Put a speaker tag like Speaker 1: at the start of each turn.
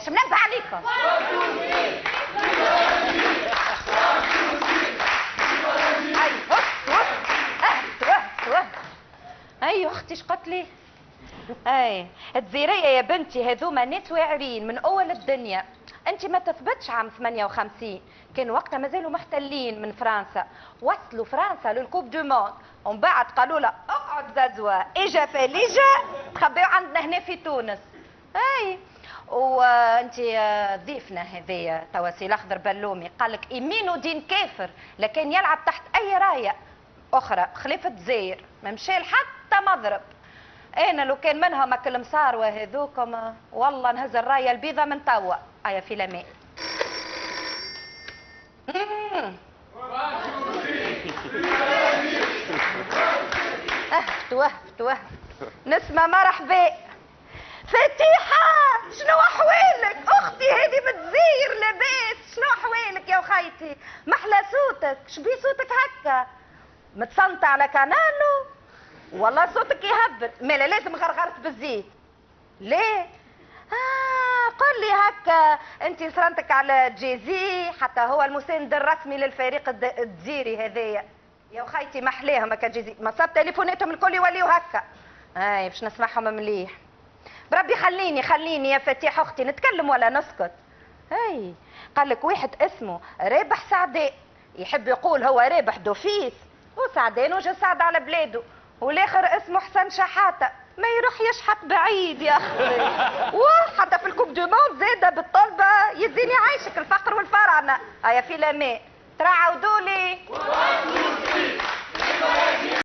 Speaker 1: باش منبه عليكم. ايوه اختي اش قلت لي؟ اي الجزيريه يا بنتي هذوما ناس واعرين من اول الدنيا. انت ما تثبتش عام 58 كان وقتها مازالوا محتلين من فرنسا، وصلوا فرنسا للكوب دو موند ومن بعد قالوا له اقعد زازوا اجا فليجا تخبيو عندنا هنا في تونس. اي وانت ضيفنا هذايا تواسي الاخضر بلومي قال لك يمين دين كافر لكن يلعب تحت اي رايه اخرى خليفه الجزائر ما مشى حتى مضرب. انا لو كان منهم اكل مصار وهذوكم والله نهز الرايه البيضه من توا. ايا في لماء توهت نسمة مرحبا. فتيحة شنو احوالك؟ اختي هذه بتزير لاباس، شنو احوالك يا وخيتي؟ محلى صوتك، شبي صوتك هكا؟ متصنطة على كانالو؟ والله صوتك يهبل، مالا لازم غرغرت بالزيت. ليه؟ قل لي هكا انت صرنتك على جيزي حتى هو المساند الرسمي للفريق الجزيري هذايا. يا وخيتي محلاهم هكا جيزي، مصاب تليفوناتهم الكل يوليو هكا. باش نسمعهم مليح. بربي خليني يا فتيح اختي نتكلم ولا نسكت. قال لك واحد اسمه رابح سعداء يحب يقول هو رابح دوفيس وسعدان وجه سعد على بلاده، والاخر اسمه حسن شحاته ما يروح يشحت بعيد يا اخي. وحتى في الكوب دو موند زاده بالطلبه يزيني عايشك الفقر والفرعنه. هيا في لماء ترى عودولي